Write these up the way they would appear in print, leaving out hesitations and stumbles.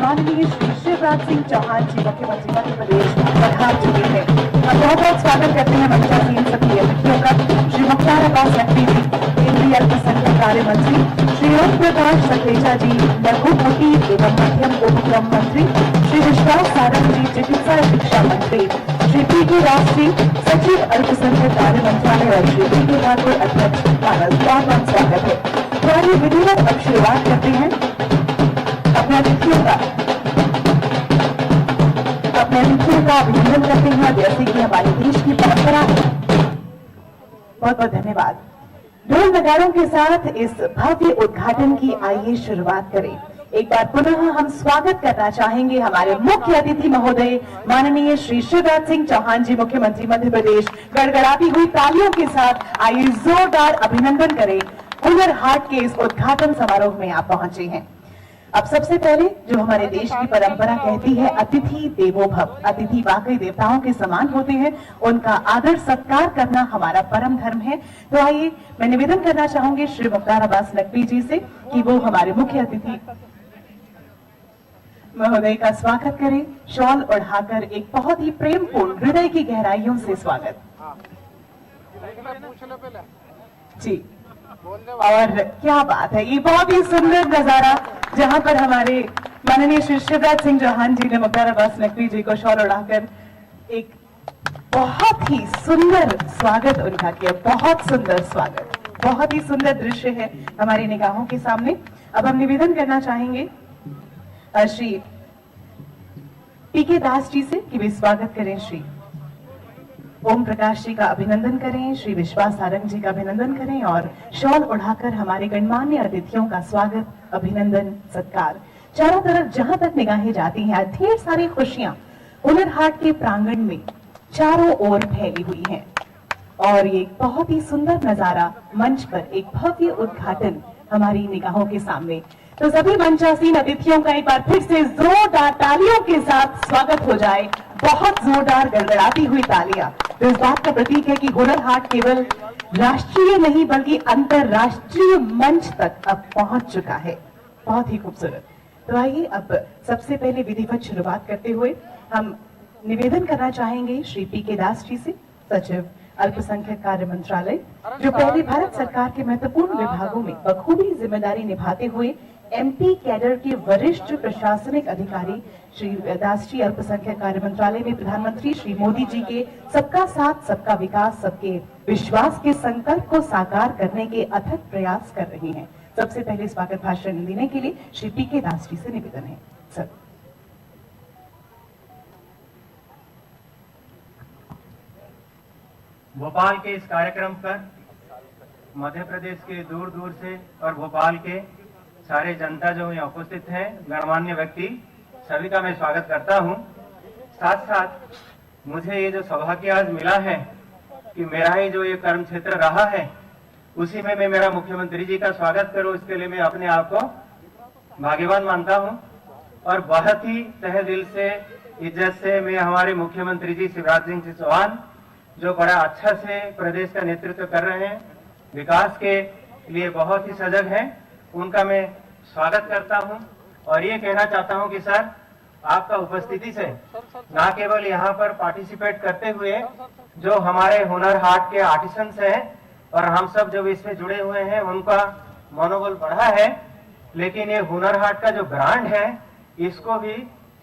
माननीय श्री शिवराज सिंह चौहान जी मुख्यमंत्री मध्य प्रदेश पधार चुके हैं। हम बहुत बहुत स्वागत करते हैं मंचासीन सभी अतिथियों का। श्री मुख्तार अब्बास नकवी जी केंद्रीय अल्पसंख्यक कार्य मंत्री, श्री ओम प्रकाश सखेजा जी लघु कुटीर एवं मध्यम उपक्रम मंत्री, श्री विश्वास सारंग जी चिकित्सा शिक्षा मंत्री, श्री पी.के. दास जी सचिव अल्पसंख्यक कार्य मंत्रालय और श्री पी.के. ठाकुर अध्यक्ष भारत। बहुत बहुत स्वागत है। तो आइए विधिवत अब शुरुआत करते हैं अपने अतिथियों का अभिनंदन करते हैं जैसे कि हमारे देश की परंपरा है। बहुत बहुत धन्यवाद। ढोल नगाड़ों के साथ इस भव्य उद्घाटन की आइए शुरुआत करें। एक बार पुनः हम स्वागत करना चाहेंगे हमारे मुख्य अतिथि महोदय माननीय श्री शिवराज सिंह चौहान जी मुख्यमंत्री मध्य प्रदेश। गड़गड़ाती हुई तालियों के साथ आइए जोरदार अभिनंदन करें। हुनर हाट के इस उद्घाटन समारोह में आप पहुंचे हैं। अब सबसे पहले जो हमारे देश की परंपरा कहती है अतिथि देवो भव, अतिथि वाकई देवताओं के समान होते हैं, उनका आदर सत्कार करना हमारा परम धर्म है। तो आइए मैं निवेदन करना चाहूंगी श्री मुख्तार अब्बास नकवी जी से कि वो हमारे मुख्य अतिथि महोदय का स्वागत करें। शॉल ओढ़ाकर एक बहुत ही प्रेमपूर्ण हृदय की गहराइयों से स्वागत जी। और क्या बात है, ये बहुत ही सुंदर नजारा जहां पर हमारे माननीय श्री शिवराज सिंह चौहान जी ने मुख्तार अब्बास नकवी जी को शॉल ओढ़ाकर एक बहुत ही सुंदर स्वागत उनका किया। बहुत सुंदर स्वागत, बहुत ही सुंदर दृश्य है हमारी निगाहों के सामने। अब हम निवेदन करना चाहेंगे श्री पी.के. दास जी से कि वे स्वागत करें। श्री ओम प्रकाश जी का अभिनंदन करें, श्री विश्वास सारंग जी का अभिनंदन करें और शॉल उड़ाकर हमारे गणमान्य अतिथियों का स्वागत, अभिनंदन, सत्कार। चारों तरफ जहां तक निगाहें जाती हैं ढेर सारी खुशियां हुनर हाट के प्रांगण में चारों ओर फैली हुई हैं और ये बहुत ही सुंदर नजारा, मंच पर एक भव्य उद्घाटन हमारी निगाहों के सामने। तो सभी मंचासीन अतिथियों का एक बार फिर से जोरदार तालियों के साथ स्वागत हो जाए। बहुत जोरदार गड़गड़ाती हुई तालियां तो इस बात का प्रतीक है कि हुनर हाट केवल राष्ट्रीय नहीं बल्कि अंतरराष्ट्रीय मंच तक अब पहुंच चुका है। बहुत ही खूबसूरत। तो आइए अब सबसे पहले विधिवत शुरुआत करते हुए हम निवेदन करना चाहेंगे श्री पी.के. दास जी से, सचिव अल्पसंख्यक कार्य मंत्रालय, जो पहले भारत सरकार के महत्वपूर्ण विभागों में बखूबी जिम्मेदारी निभाते हुए MP कैडर के वरिष्ठ प्रशासनिक अधिकारी। श्री दास जी अल्पसंख्यक कार्य मंत्रालय में प्रधानमंत्री श्री मोदी जी के सबका साथ सबका विकास सबके विश्वास के संकल्प को साकार करने के अथक प्रयास कर रही हैं। सबसे पहले स्वागत भाषण देने के लिए श्री पी.के. दास जी से निवेदन है। सर भोपाल के इस कार्यक्रम पर मध्य प्रदेश के दूर दूर से और भोपाल के सारे जनता जो यहाँ उपस्थित हैं, गणमान्य व्यक्ति, सभी का मैं स्वागत करता हूँ। साथ साथ मुझे ये जो सौभाग्य आज मिला है कि मेरा ही जो ये कर्म क्षेत्र रहा है उसी में मैं मेरा मुख्यमंत्री जी का स्वागत करूँ, इसके लिए मैं अपने आप को भाग्यवान मानता हूँ और बहुत ही तहे दिल से इज्जत से मैं हमारे मुख्यमंत्री जी शिवराज सिंह चौहान जो बड़ा अच्छा से प्रदेश का नेतृत्व कर रहे हैं, विकास के लिए बहुत ही सजग हैं, उनका मैं स्वागत करता हूं और ये कहना चाहता हूं कि सर आपका उपस्थिति से ना केवल यहाँ पर पार्टिसिपेट करते हुए जो हमारे हुनर हाट के आर्टिसंस हैं और हम सब जो इसमें जुड़े हुए हैं उनका मनोबल बढ़ा है, लेकिन ये हुनर हाट का जो ब्रांड है इसको भी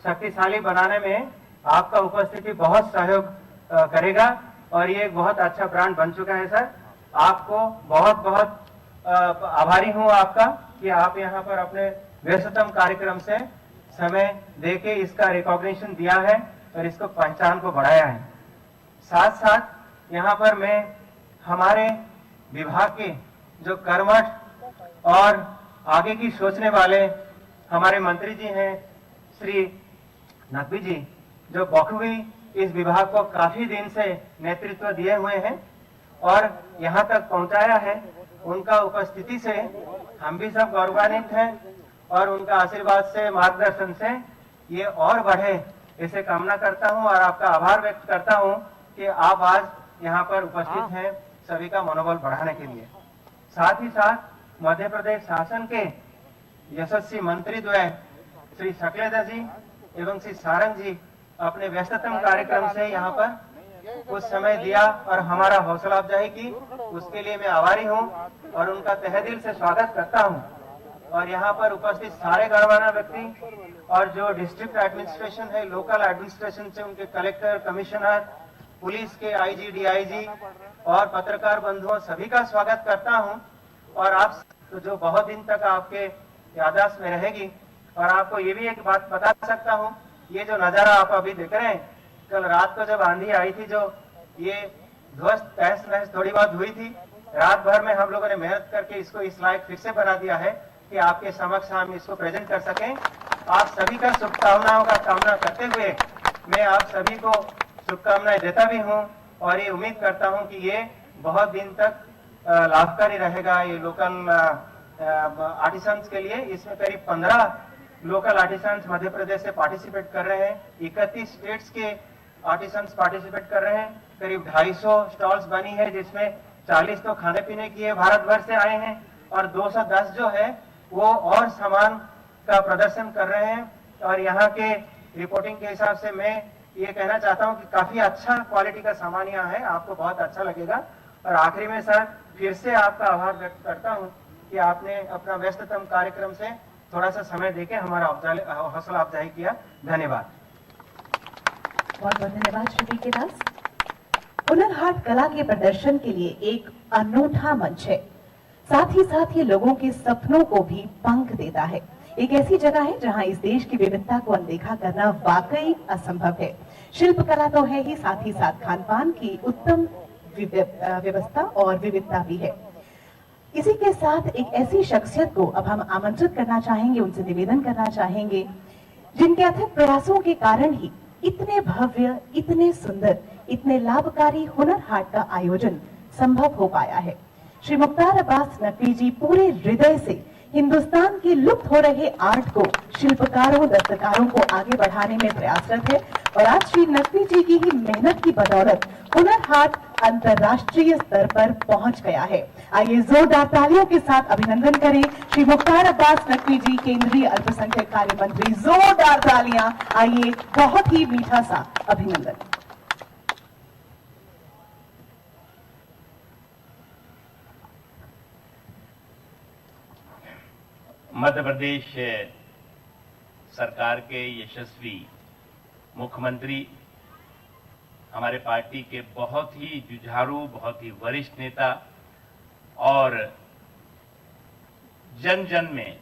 शक्तिशाली बनाने में आपका उपस्थिति बहुत सहयोग करेगा और ये एक बहुत अच्छा ब्रांड बन चुका है। सर आपको बहुत बहुत आभारी हूं आपका कि आप यहाँ पर अपने व्यस्ततम कार्यक्रम से समय देके इसका रिकॉग्निशन दिया है और इसको पहचान को बढ़ाया है। साथ साथ यहाँ पर मैं हमारे विभाग के जो कर्मठ और आगे की सोचने वाले हमारे मंत्री जी हैं श्री नकवी जी, जो बखूबी इस विभाग को काफी दिन से नेतृत्व दिए हुए हैं और यहाँ तक पहुँचाया है, उनका उपस्थिति से हम भी सब गौरवान्वित हैं और उनका आशीर्वाद से, मार्गदर्शन से ये और बढ़े, इसे कामना करता हूं और आपका आभार व्यक्त करता हूं कि आप आज यहाँ पर उपस्थित हैं सभी का मनोबल बढ़ाने के लिए। साथ ही साथ मध्य प्रदेश शासन के यशस्वी मंत्री द्वय श्री सकलेदा जी एवं श्री सारंग जी अपने व्यस्ततम कार्यक्रम से यहाँ पर कुछ समय दिया और हमारा हौसला अफजाई की, उसके लिए मैं आभारी हूँ और उनका तहे दिल से स्वागत करता हूँ। और यहाँ पर उपस्थित सारे गणमान्य व्यक्ति और जो डिस्ट्रिक्ट एडमिनिस्ट्रेशन है, लोकल एडमिनिस्ट्रेशन से उनके कलेक्टर, कमिश्नर, पुलिस के आईजी, डीआईजी और पत्रकार बंधुओं सभी का स्वागत करता हूँ। और आप तो जो बहुत दिन तक आपके याददाश्त में रहेगी। और आपको ये भी एक बात बता सकता हूँ, ये जो नजारा आप अभी देख रहे हैं, कल रात को जब आंधी आई थी, जो ये ध्वस्त तहस नहस थोड़ी बहुत हुई थी, रात भर में हम लोगों ने मेहनत करके इसको इस लायक फिर से बना दिया है कि आपके समक्ष हम इसको प्रेजेंट कर सकें। आप सभी का शुभकामनाओं का कामना करते हुए मैं आप सभी को शुभकामनाएं देता भी हूं और ये उम्मीद करता हूं कि ये बहुत दिन तक लाभकारी रहेगा ये लोकल आर्टिसंस के लिए। इसमें करीब 15 लोकल आर्टिसंस मध्य प्रदेश से पार्टिसिपेट कर रहे हैं, 31 स्टेट्स के आर्टिसंस पार्टिसिपेट कर रहे हैं, करीब 250 स्टॉल्स बनी है जिसमें 40 तो खाने पीने की है, भारत भर से आए हैं, और 210 जो है वो और सामान का प्रदर्शन कर रहे हैं। और यहाँ के रिपोर्टिंग के हिसाब से मैं ये कहना चाहता हूँ कि काफी अच्छा क्वालिटी का सामान यहाँ है, आपको बहुत अच्छा लगेगा। और आखिरी में सर फिर से आपका आभार व्यक्त करता हूँ कि आपने अपना व्यस्ततम कार्यक्रम से थोड़ा सा समय देके हमारा हौसला अफजाई किया। धन्यवाद। बहुत बहुत धन्यवाद श्री वी.के. दास। हुनर हाट कला के प्रदर्शन के लिए एक अनूठा मंच है, साथ ही साथ ये लोगों के सपनों को भी पंख देता है। एक ऐसी जगह है जहां इस देश की विविधता को अनदेखा करना वाकई असंभव है। शिल्प कला तो है ही, साथ ही साथ खान पान की उत्तम व्यवस्था और विविधता भी है। इसी के साथ एक ऐसी शख्सियत को अब हम आमंत्रित करना चाहेंगे, उनसे निवेदन करना चाहेंगे जिनके अथक प्रयासों के कारण ही इतने भव्य, इतने सुंदर, इतने लाभकारी हुनर हाट का आयोजन संभव हो पाया है। श्री मुख्तार अब्बास नकवी जी पूरे हृदय से हिंदुस्तान के लुप्त हो रहे आर्ट को, शिल्पकारों, दस्तकारों को आगे बढ़ाने में प्रयासरत है। और आज श्री नकवी जी की ही मेहनत की बदौलत हुनर हाट अंतर्राष्ट्रीय स्तर पर पहुंच गया है। आइए जोरदार तालियों के साथ अभिनंदन करें श्री मुख्तार अब्बास नकवी जी, केंद्रीय अल्पसंख्यक कार्य मंत्री। जोरदार तालियां। आइए, बहुत ही मीठा सा अभिनंदन। मध्य प्रदेश सरकार के यशस्वी मुख्यमंत्री, हमारे पार्टी के बहुत ही जुझारू, बहुत ही वरिष्ठ नेता और जन जन में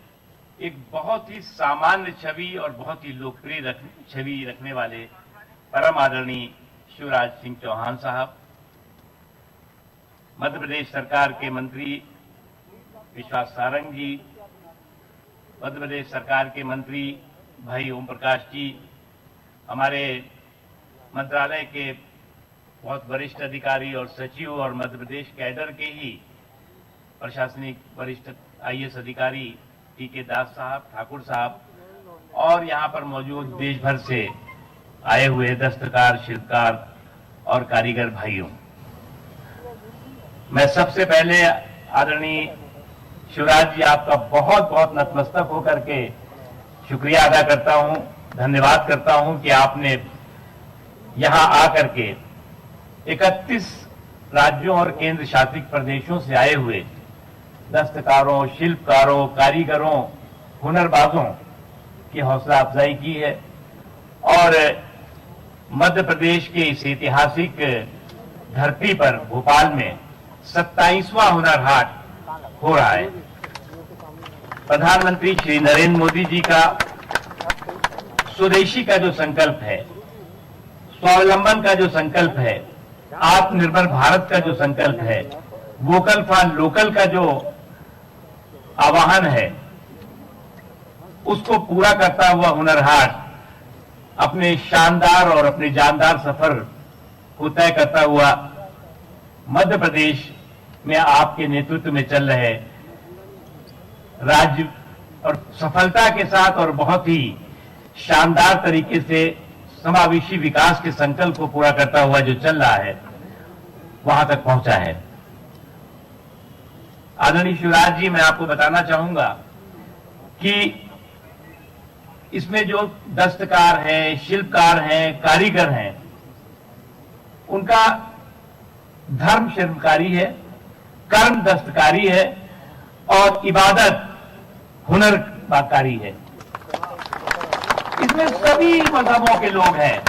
एक बहुत ही सामान्य छवि और बहुत ही लोकप्रिय छवि रखने वाले परम आदरणीय शिवराज सिंह चौहान साहब, मध्य प्रदेश सरकार के मंत्री विश्वास सारंग जी, मध्य प्रदेश सरकार के मंत्री भाई ओम प्रकाश जी, हमारे मंत्रालय के बहुत वरिष्ठ अधिकारी और सचिव और मध्य प्रदेश कैडर के ही प्रशासनिक वरिष्ठ आईएएस अधिकारी टी.के. दास साहब, ठाकुर साहब, और यहाँ पर मौजूद देश भर से आए हुए दस्तकार, शिल्पकार और कारीगर भाइयों, मैं सबसे पहले आदरणीय शिवराज जी आपका बहुत बहुत नतमस्तक होकर के शुक्रिया अदा करता हूं, धन्यवाद करता हूं कि आपने यहां आकर के 31 राज्यों और केंद्र शासित प्रदेशों से आए हुए दस्तकारों, शिल्पकारों, कारीगरों, हुनरबाजों की हौसला अफजाई की है। और मध्य प्रदेश के इस ऐतिहासिक धरती पर भोपाल में 27वां हुनर हाट हो रहा है। प्रधानमंत्री श्री नरेंद्र मोदी जी का स्वदेशी का जो संकल्प है, स्वावलंबन का जो संकल्प है, आत्मनिर्भर भारत का जो संकल्प है, वोकल फॉर लोकल का जो आह्वान है, उसको पूरा करता हुआ हुनर हाट अपने शानदार और अपने जानदार सफर को तय करता हुआ मध्य प्रदेश में आपके नेतृत्व में चल रहे राज्य और सफलता के साथ और बहुत ही शानदार तरीके से समावेशी विकास के संकल्प को पूरा करता हुआ जो चल रहा है, वहां तक पहुंचा है। आदरणीय शिवराज जी, मैं आपको बताना चाहूंगा कि इसमें जो दस्तकार हैं, शिल्पकार हैं, कारीगर हैं, उनका धर्म शिल्पकारी है, कर्म दस्तकारी है और इबादत हुनरकारी है। इसमें सभी मजहबों के लोग हैं,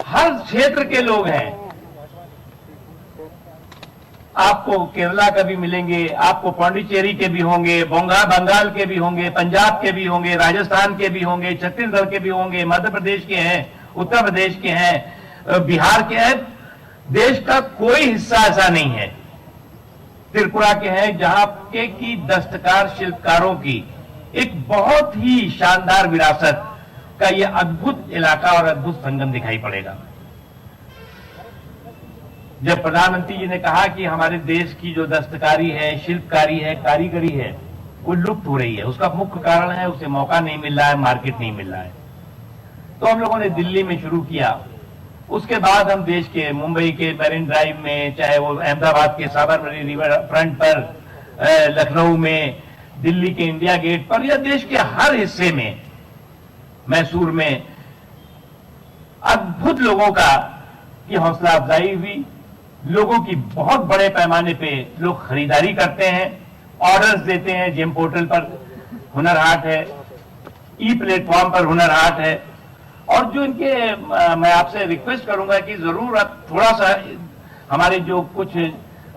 हर क्षेत्र के लोग हैं। आपको केरला के भी मिलेंगे, आपको पांडिचेरी के भी होंगे, बंगाल के भी होंगे, पंजाब के भी होंगे, राजस्थान के भी होंगे, छत्तीसगढ़ के भी होंगे, मध्य प्रदेश के हैं, उत्तर प्रदेश के हैं, बिहार के हैं। देश का कोई हिस्सा ऐसा नहीं है, त्रिपुरा के हैं, जहां के की दस्तकार शिल्पकारों की एक बहुत ही शानदार विरासत का यह अद्भुत इलाका और अद्भुत संगम दिखाई पड़ेगा। जब प्रधानमंत्री जी ने कहा कि हमारे देश की जो दस्तकारी है, शिल्पकारी है, कारीगरी है, वो लुप्त हो रही है, उसका मुख्य कारण है उसे मौका नहीं मिल रहा है, मार्केट नहीं मिल रहा है। तो हम लोगों ने दिल्ली में शुरू किया, उसके बाद हम देश के मुंबई के मैरिन ड्राइव में, चाहे वो अहमदाबाद के साबरमती रिवर फ्रंट पर, लखनऊ में, दिल्ली के इंडिया गेट पर, या देश के हर हिस्से में, मैसूर में अद्भुत लोगों का की हौसला अफजाई हुई। लोगों की बहुत बड़े पैमाने पे लोग खरीदारी करते हैं, ऑर्डर्स देते हैं। जेम पोर्टल पर हुनर हाट है, ई प्लेटफॉर्म पर हुनर हाट है। और जो इनके मैं आपसे रिक्वेस्ट करूंगा कि जरूर आप थोड़ा सा हमारे जो कुछ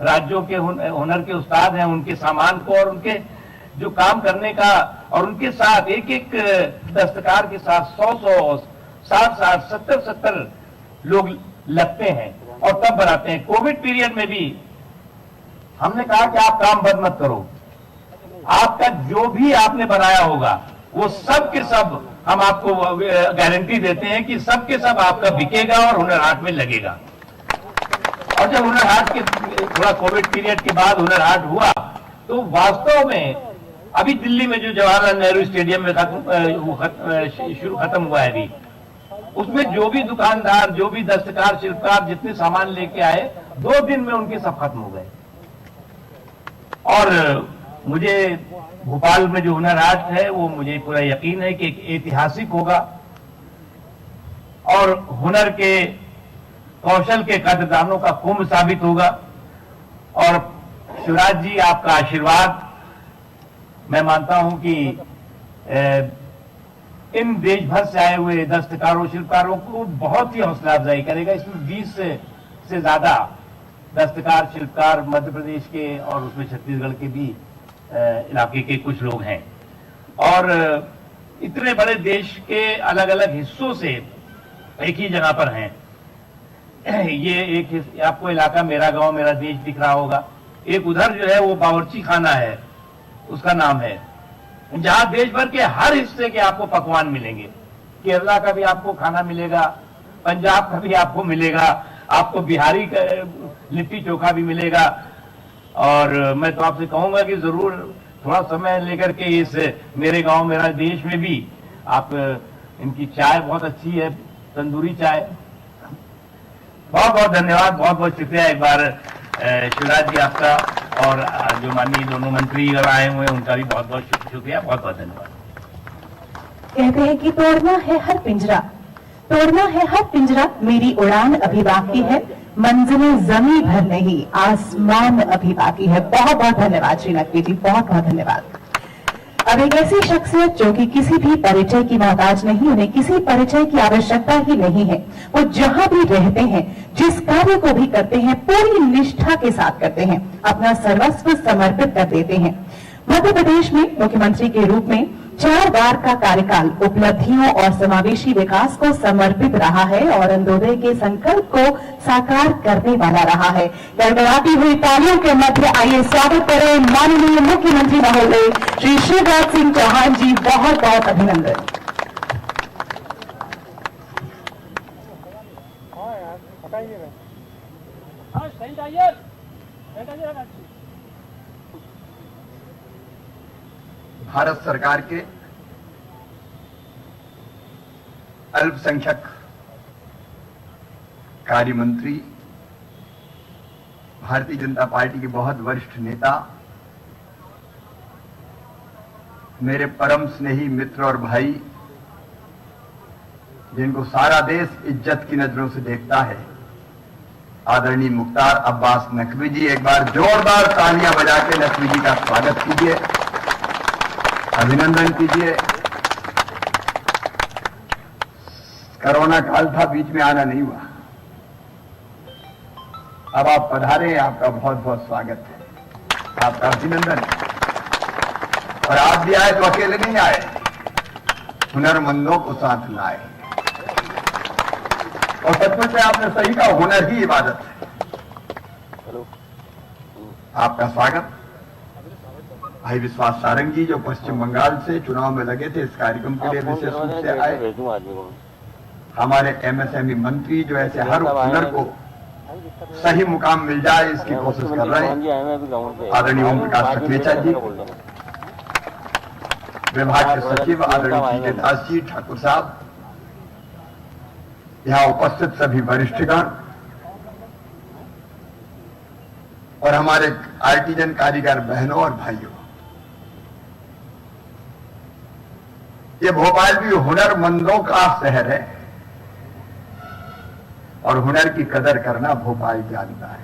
राज्यों के हुनर के उस्ताद हैं, उनके सामान को और उनके जो काम करने का, और उनके साथ एक एक दस्तकार के साथ 100 60 70 लोग लगते हैं और तब बनाते हैं। कोविड पीरियड में भी हमने कहा कि आप काम बंद मत करो, आपका जो भी आपने बनाया होगा वो सब के सब हम आपको गारंटी देते हैं कि सब के सब आपका बिकेगा और हुनर हाट में लगेगा। और जब हुनर हाट के थोड़ा कोविड पीरियड के बाद हुनर हाट हुआ तो वास्तव में अभी दिल्ली में जो जवाहरलाल नेहरू स्टेडियम में खत्म हुआ है अभी, उसमें जो भी दुकानदार, जो भी दस्तकार शिल्पकार जितने सामान लेके आए, 2 दिन में उनके सब खत्म हो गए। और मुझे भोपाल में जो हुनर हाट है वो मुझे पूरा यकीन है कि ऐतिहासिक होगा और हुनर के कौशल के कदरदानों का कुंभ साबित होगा। और शिवराज जी, आपका आशीर्वाद मैं मानता हूं कि इन देश भर से आए हुए दस्तकारों शिल्पकारों को बहुत ही हौसला अफजाई करेगा। इसमें 20 से ज्यादा दस्तकार शिल्पकार मध्य प्रदेश के और उसमें छत्तीसगढ़ के भी इलाके के कुछ लोग हैं। और इतने बड़े देश के अलग अलग हिस्सों से एक ही जगह पर हैं। ये एक आपको इलाका मेरा गांव मेरा देश दिख रहा होगा, एक उधर जो है वो बावर्ची खाना है, उसका नाम है, जहां देश भर के हर हिस्से के आपको पकवान मिलेंगे। केरला का भी आपको खाना मिलेगा, पंजाब का भी आपको मिलेगा, आपको बिहारी का लिट्टी चोखा भी मिलेगा। और मैं तो आपसे कहूंगा कि जरूर थोड़ा समय लेकर के इस मेरे गांव मेरा देश में भी आप, इनकी चाय बहुत अच्छी है, तंदूरी चाय। बहुत बहुत धन्यवाद, बहुत बहुत शुक्रिया एक बार शिवराज जी आपका, और जो माननीय दोनों मंत्री आए हुए हैं उनका भी बहुत बहुत शुक्रिया, बहुत बहुत धन्यवाद। कहते हैं कि तोड़ना है हर पिंजरा, तोड़ना है हर पिंजरा, मेरी उड़ान अभी बाकी है, मंजिलें जमीन भर नहीं, आसमान अभी बाकी है। बहुत बहुत धन्यवाद श्री नकवी जी, बहुत बहुत धन्यवाद। अब एक ऐसी शख्सियत जो कि किसी भी परिचय की मोहताज नहीं, उन्हें किसी परिचय की आवश्यकता ही नहीं है। वो जहां भी रहते हैं, जिस कार्य को भी करते हैं, पूरी निष्ठा के साथ करते हैं, अपना सर्वस्व समर्पित कर देते हैं। मध्य प्रदेश में मुख्यमंत्री के रूप में 4 बार का कार्यकाल उपलब्धियों और समावेशी विकास को समर्पित रहा है और अंत्योदय के संकल्प को साकार करने वाला रहा है। गड़गड़ाती हुई तालियों के मध्य आइए स्वागत करें माननीय मुख्यमंत्री महोदय श्री शिवराज सिंह चौहान जी। बहुत बहुत अभिनंदन। भारत सरकार के अल्पसंख्यक कार्य मंत्री, भारतीय जनता पार्टी के बहुत वरिष्ठ नेता, मेरे परम स्नेही मित्र और भाई जिनको सारा देश इज्जत की नजरों से देखता है, आदरणीय मुख्तार अब्बास नकवी जी, एक बार जोरदार तालियां बजा के नकवी जी का स्वागत कीजिए, अभिनंदन कीजिए। कोरोना काल था, बीच में आना नहीं हुआ, अब आप पधारे, आपका बहुत बहुत स्वागत है, आपका अभिनंदन। और आप भी आए तो अकेले नहीं आए, हुनरमंदों को साथ लाए, और सचमुच में आपने सही कहा, हुनर ही इबादत है। आपका स्वागत। भाई विश्वास सारंग जी जो पश्चिम बंगाल से चुनाव में लगे थे, इस कार्यक्रम के लिए विशेष रूप से आए। हमारे एमएसएमई मंत्री जो ऐसे हर हुनर को सही मुकाम मिल जाए इसकी कोशिश कर रहे हैं। आदरणीय ओम प्रकाश सखलेचा जी, विभाग के सचिव आदरणीय टी दास जी, ठाकुर साहब, यहां उपस्थित सभी वरिष्ठगण और हमारे आर्टिजन कारीगर बहनों और भाइयों, ये भोपाल भी हुनरमंदों का शहर है और हुनर की कदर करना भोपाल जानता है।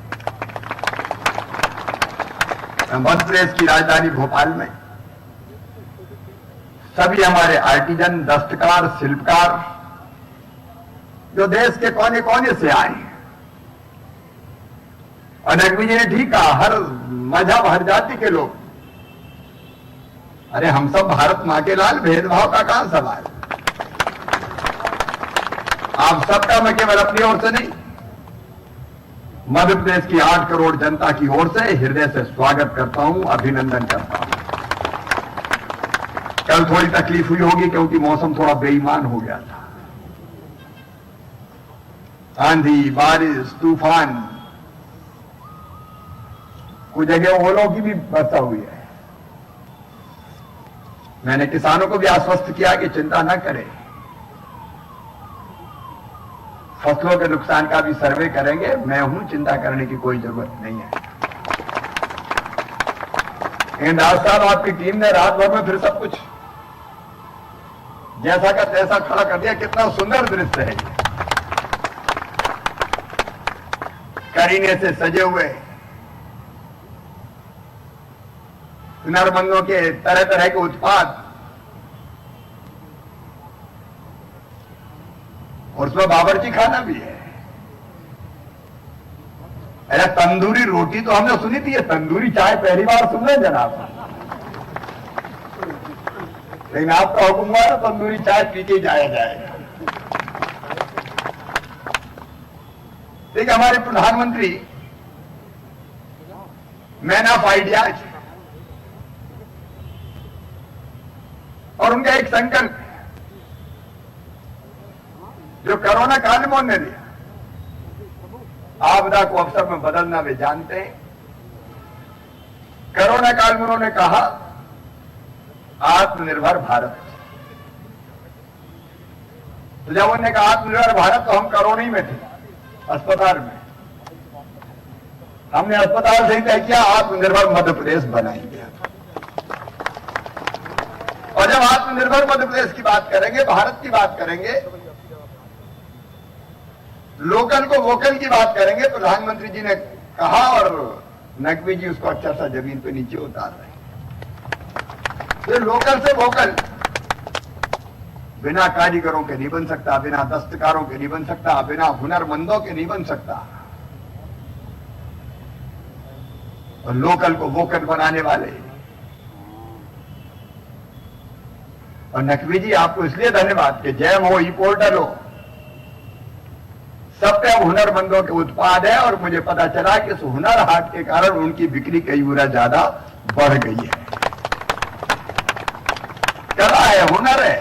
मध्य प्रदेश की राजधानी भोपाल में सभी हमारे आर्टिजन, दस्तकार, शिल्पकार जो देश के कोने कोने से आए, और नकवी जी ने ठीक कहा, हर मजहब, हर जाति के लोग। अरे हम सब भारत मां के लाल, भेदभाव का कहां सवाल। आप सबका मैं केवल अपनी ओर से नहीं, मध्य प्रदेश की 8 करोड़ जनता की ओर से हृदय से स्वागत करता हूं, अभिनंदन करता हूं। कल थोड़ी तकलीफ हुई होगी क्योंकि मौसम थोड़ा बेईमान हो गया था, आंधी, बारिश, तूफान, कुछ जगह ओलों की भी वर्षा हुई है। मैंने किसानों को भी आश्वस्त किया कि चिंता न करें, फसलों के नुकसान का भी सर्वे करेंगे, मैं हूं, चिंता करने की कोई जरूरत नहीं है। लेकिन राज साहब, आपकी टीम ने रात भर में फिर सब कुछ जैसा का तैसा खड़ा कर दिया। कितना सुंदर दृश्य है, करीने से सजे हुए हुनरमंदों के तरह तरह के उत्पाद, और उसमें बावर्ची खाना भी है। अरे तंदूरी रोटी तो हमने सुनी थी, ये तंदूरी चाय पहली बार सुन रहे जनाब। लेकिन आपका हुक्म हुआ तो तंदूरी चाय पी के जाया जाएगा। देखिए, हमारे प्रधानमंत्री मैन ऑफ आइडियाज, और उनका एक संकल्प जो कोरोना काल में उन्होंने लिया, आपदा को अवसर में बदलना वे जानते हैं। कोरोना काल में उन्होंने कहा आत्मनिर्भर भारत। तो जब उन्होंने कहा आत्मनिर्भर भारत, तो हम कोरोना ही में थे, अस्पताल में। हमने अस्पताल से ही तय किया आत्मनिर्भर मध्य प्रदेश बनाएंगे। और जब आत्मनिर्भर मध्य प्रदेश की बात करेंगे, भारत की बात करेंगे, लोकल को वोकल की बात करेंगे, प्रधानमंत्री जी ने कहा, और नकवी जी उसको अच्छा सा जमीन पे नीचे उतार रहे हैं। तो लोकल से वोकल बिना कारीगरों के नहीं बन सकता, बिना दस्तकारों के नहीं बन सकता, बिना हुनरमंदों के नहीं बन सकता। और लोकल को वोकल बनाने वाले, और नकवी जी आपको इसलिए धन्यवाद कि जैम हो, ई पोर्टल हो, सब पे हुनरमंदों के उत्पाद है। और मुझे पता चला कि इस हुनर हाट के कारण उनकी बिक्री कई गुना ज्यादा बढ़ गई है। कला है, हुनर है,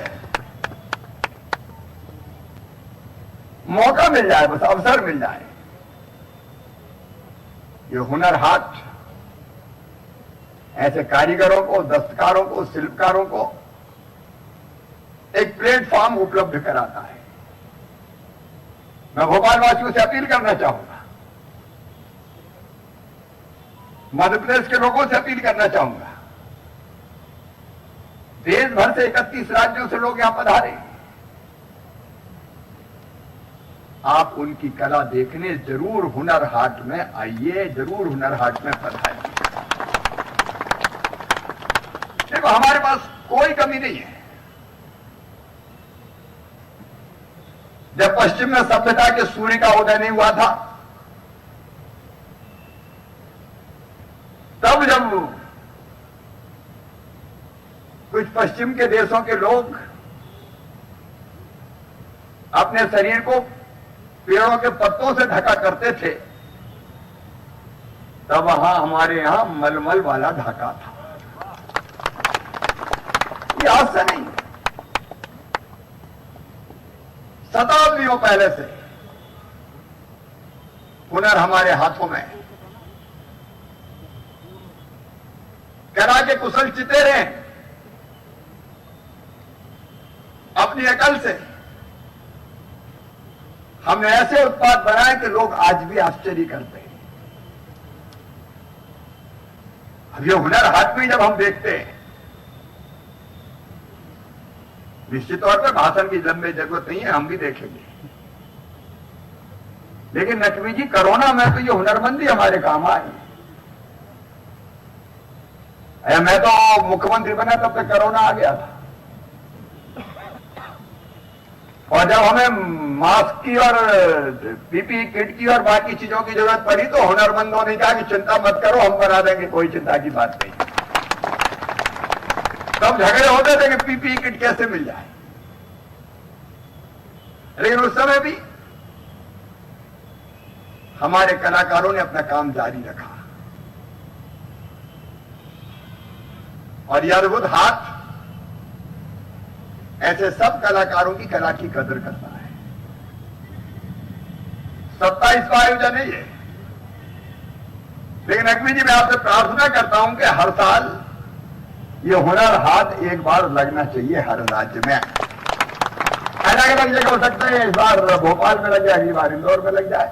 मौका मिल जाए, बस अवसर मिल जाए। ये हुनर हाट ऐसे कारीगरों को, दस्तकारों को, शिल्पकारों को एक प्लेटफॉर्म उपलब्ध कराता है। मैं भोपाल वासियों से अपील करना चाहूंगा, मध्य प्रदेश के लोगों से अपील करना चाहूंगा, देश भर से 31 राज्यों से लोग यहां पधारे। आप उनकी कला देखने जरूर हुनर हाट में आइए, जरूर हुनर हाट में पधारिए। देखो, हमारे पास कोई कमी नहीं है। जब पश्चिम में सभ्यता के सूर्य का उदय नहीं हुआ था, तब जब कुछ पश्चिम के देशों के लोग अपने शरीर को पेड़ों के पत्तों से ढका करते थे, तब वहां हमारे यहां मलमल वाला ढका था। ये आज से नहीं, शताब्दियों पहले से हुनर हमारे हाथों में है। कला के कुशल चितेरे अपनी अकल से हमने ऐसे उत्पाद बनाए कि लोग आज भी आश्चर्य करते हैं। अब ये हुनर हाट में जब हम देखते हैं, निश्चित तौर पर भाषण की लंबी जरूरत नहीं है, हम भी देखेंगे। लेकिन नकवी जी, कोरोना में तो ये हुनरमंदी हमारे काम आई। मैं तो मुख्यमंत्री बना तब तक कोरोना आ गया था, और जब हमें मास्क की और पीपीई किट की और बाकी चीजों की जरूरत पड़ी तो हुनरमंदों ने कहा कि चिंता मत करो, हम बना देंगे, कोई चिंता की बात नहीं। तब झगड़े होते थे कि पीपीई किट कैसे मिल जाए, लेकिन उस समय भी हमारे कलाकारों ने अपना काम जारी रखा। और यह अद्भुत हाथ ऐसे सब कलाकारों की कला की कदर करता है। 27वां आयोजन है ये, लेकिन नकवी जी, मैं आपसे प्रार्थना करता हूं कि हर साल ये हुनर हाट एक बार लगना चाहिए हर राज्य में। अलग अलग जगह हो सकता है, इस बार भोपाल में लग जाए, अगली बार इंदौर में लग जाए,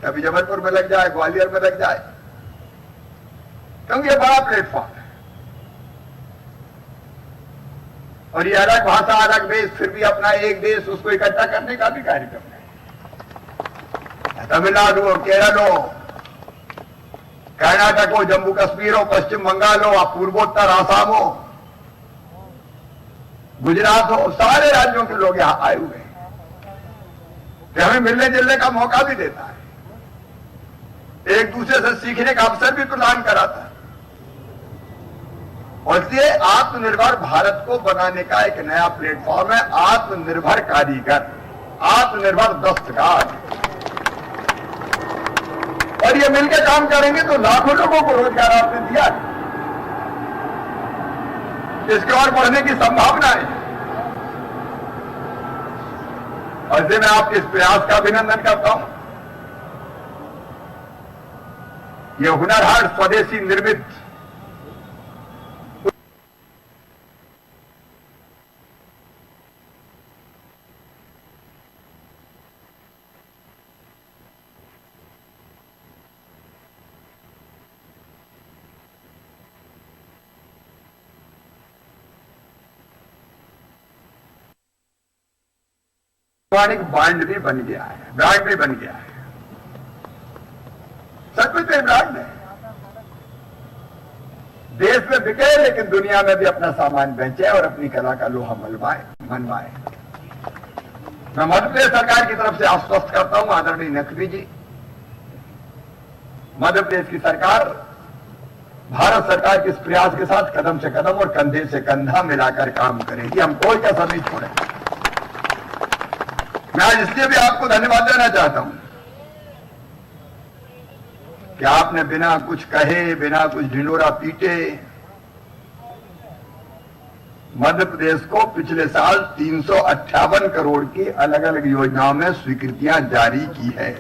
कभी जबलपुर में लग जाए, ग्वालियर में लग जाए, क्योंकि ये बड़ा प्लेटफॉर्म है। और ये अलग भाषा, अलग देश, फिर भी अपना एक देश, उसको इकट्ठा करने का भी कार्यक्रम है। तमिलनाडु हो, केरल हो, कर्नाटक हो, जम्मू कश्मीर हो, पश्चिम बंगाल हो, पूर्वोत्तर आसाम हो, गुजरात हो, सारे राज्यों के लोग यहां आए हुए हैं। तो हमें मिलने जुलने का मौका भी देता है, एक दूसरे से सीखने का अवसर भी प्रदान कराता है। और इसलिए आत्मनिर्भर भारत को बनाने का एक नया प्लेटफॉर्म है, आत्मनिर्भर कारीगर, आत्मनिर्भर दस्तकार। और ये मिलकर काम करेंगे तो लाखों लोगों को रोजगार आपने दिया, इसके और बढ़ने की संभावना है। और इसलिए मैं आपके इस प्रयास का अभिनंदन करता हूं। यह हुनर हाट स्वदेशी निर्मित ब्रांड भी बन गया है, ब्रांड भी बन गया है। सचमुच में ब्रांड है, देश में बिके लेकिन दुनिया में भी अपना सामान बेचे और अपनी कला का लोहा मनवाए। मैं मध्य प्रदेश सरकार की तरफ से आश्वस्त करता हूं, आदरणीय नकवी जी, मध्य प्रदेश की सरकार भारत सरकार के इस प्रयास के साथ कदम से कदम और कंधे से कंधा मिलाकर काम करेगी। हम कोई कसर नहीं छोड़ेंगे। मैं आज इसलिए भी आपको धन्यवाद देना चाहता हूं कि आपने बिना कुछ कहे, बिना कुछ ढिंढोरा पीटे मध्य प्रदेश को पिछले साल 358 करोड़ की अलग अलग योजनाओं में स्वीकृतियां जारी की है।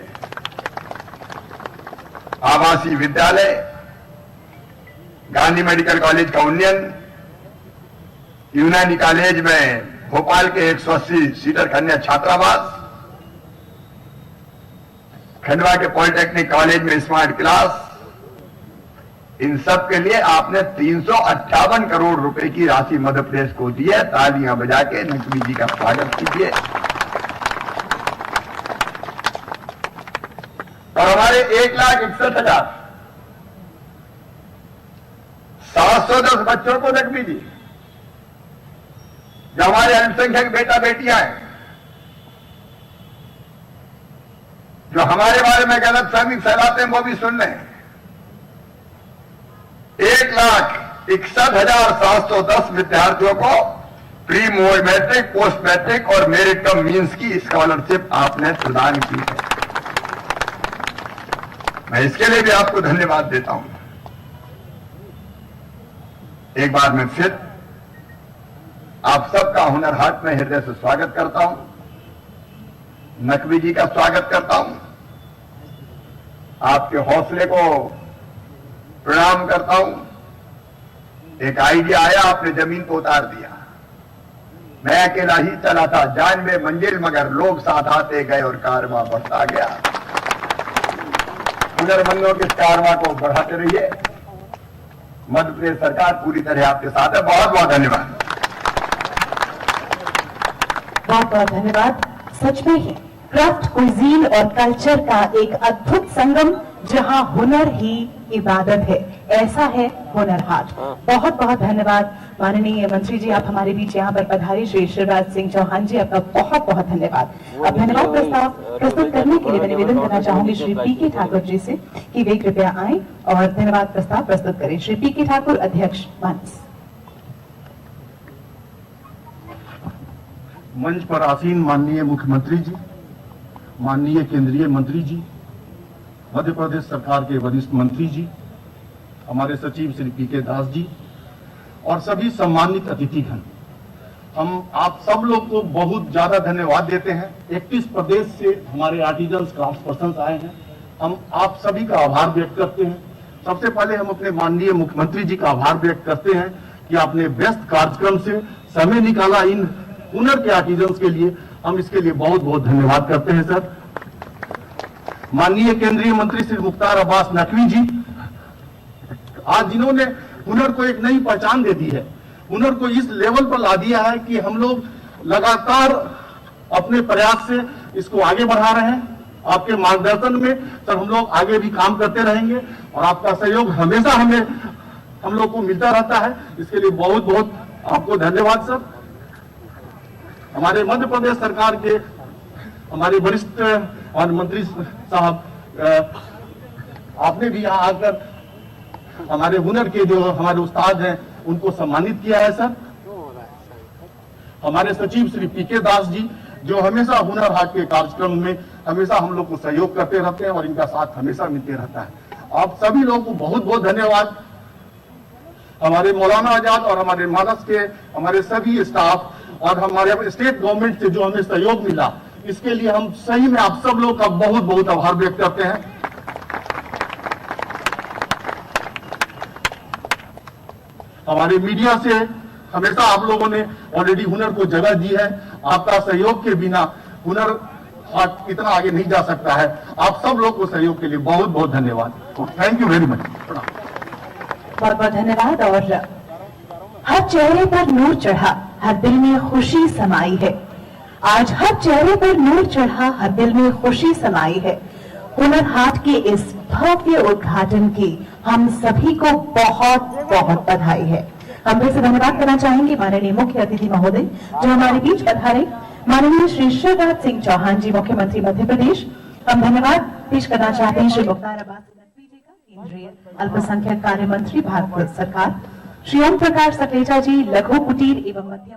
आवासीय विद्यालय, गांधी मेडिकल कॉलेज का उन्नयन, यूनानी कॉलेज में भोपाल के 180 सीटर कन्या छात्रावास, खंडवा के पॉलिटेक्निक कॉलेज में स्मार्ट क्लास, इन सब के लिए आपने 358 करोड़ रुपए की राशि मध्य प्रदेश को दी है। तालियां बजा के नकवी जी का स्वागत कीजिए। हमारे 1,61,710 बच्चों को नकवी दी, जो हमारे अल्पसंख्यक बेटा बेटियां हैं, जो हमारे बारे में गलत फहमी फैलाते हैं, वो भी सुन लें। 1,61,710 विद्यार्थियों को प्री मैट्रिक, पोस्ट मैट्रिक और मेरिट कम मींस की स्कॉलरशिप आपने प्रदान की है। मैं इसके लिए भी आपको धन्यवाद देता हूं। एक बार मैं फिर आप सबका हुनर हाट में हृदय से स्वागत करता हूं, नकवी जी का स्वागत करता हूं, आपके हौसले को प्रणाम करता हूं। एक आइडिया आया, आपने जमीन को उतार दिया। मैं अकेला ही चला था, 92 मंजिल, मगर लोग साथ आते गए और कारवां बढ़ता गया। हुनरमंदों के इस कारवां को बढ़ाते रहिए। मध्य प्रदेश सरकार पूरी तरह आपके साथ है। बहुत बहुत धन्यवाद। बहुत बहुत धन्यवाद। सच में ही क्राफ्ट, कुजीन और कल्चर का एक अद्भुत संगम, जहां हुनर ही इबादत है, ऐसा है हुनर हाट। बहुत बहुत धन्यवाद माननीय मंत्री जी, आप हमारे बीच यहाँ पर पधारे। श्री शिवराज सिंह चौहान जी, आपका बहुत बहुत धन्यवाद। अब धन्यवाद प्रस्ताव प्रस्तुत करने के लिए मैं निवेदन करना चाहूंगी श्री पी.के. ठाकुर जी से कि वे कृपया आए और धन्यवाद प्रस्ताव प्रस्तुत करें। श्री पी.के. ठाकुर, अध्यक्ष मानस। मंच पर आसीन माननीय मुख्यमंत्री जी, माननीय केंद्रीय मंत्री जी, मध्य प्रदेश सरकार के वरिष्ठ मंत्री जी, हमारे सचिव श्री पी.के. दास जी और सभी सम्मानित अतिथिगण, हम आप सब लोग को बहुत ज्यादा धन्यवाद देते हैं। 31 प्रदेश से हमारे आर्टिजन्स क्राफ्ट पर्सन आए हैं। हम आप सभी का आभार व्यक्त करते हैं। सबसे पहले हम अपने माननीय मुख्यमंत्री जी का आभार व्यक्त करते हैं कि आपने व्यस्त कार्यक्रम से समय निकाला इन हुनर के आर्टिजन्स के लिए। हम इसके लिए बहुत बहुत धन्यवाद करते हैं सर। माननीय केंद्रीय मंत्री श्री मुख्तार अब्बास नकवी जी, आज जिन्होंने हुनर को एक नई पहचान दे दी है, हुनर को इस लेवल पर ला दिया है कि हम लोग लगातार अपने प्रयास से इसको आगे बढ़ा रहे हैं। आपके मार्गदर्शन में सर हम लोग आगे भी काम करते रहेंगे और आपका सहयोग हमेशा हम लोग को मिलता रहता है। इसके लिए बहुत बहुत आपको धन्यवाद सर। हमारे मध्य प्रदेश सरकार के हमारे वरिष्ठ और मंत्री साहब, आपने भी यहाँ आकर हमारे हुनर के जो हमारे उस्ताद हैं उनको सम्मानित किया है सर। हमारे सचिव श्री पी.के. दास जी, जो हमेशा हुनर हाट के कार्यक्रम में हमेशा हम लोग को सहयोग करते रहते हैं और इनका साथ हमेशा मिलते रहता है। आप सभी लोगों को बहुत बहुत धन्यवाद। हमारे मौलाना आजाद और हमारे मानस के हमारे सभी स्टाफ और हमारे स्टेट गवर्नमेंट से जो हमें सहयोग मिला, इसके लिए हम सही में आप सब लोग का बहुत बहुत आभार व्यक्त करते हैं। हमारे मीडिया से हमेशा आप लोगों ने ऑलरेडी हुनर को जगह दी है। आपका सहयोग के बिना हुनर हाट इतना आगे नहीं जा सकता है। आप सब लोग को सहयोग के लिए बहुत बहुत धन्यवाद। Thank you very much. बहुत बहुत धन्यवाद। और हर चेहरे पर नूर चढ़ा, हर दिल में खुशी समाई है। आज हर चेहरे पर नूर चढ़ा, हर दिल में खुशी समाई है। हुनर हाट के इस भव्य उद्घाटन की हम सभी को बहुत बहुत बधाई है। हम फिर से धन्यवाद करना चाहेंगे माननीय मुख्य अतिथि महोदय जो हमारे बीच पधारे, माननीय श्री शिवराज सिंह चौहान जी, मुख्यमंत्री मध्य प्रदेश। हम धन्यवाद पेश करना चाहते हैं श्री मुख्तार अब्बास नकवी जी का, केंद्रीय अल्पसंख्यक कार्य मंत्री भारत सरकार, श्री ओम प्रकाश सखलेचा जी, लघु कुटीर एवं मध्यम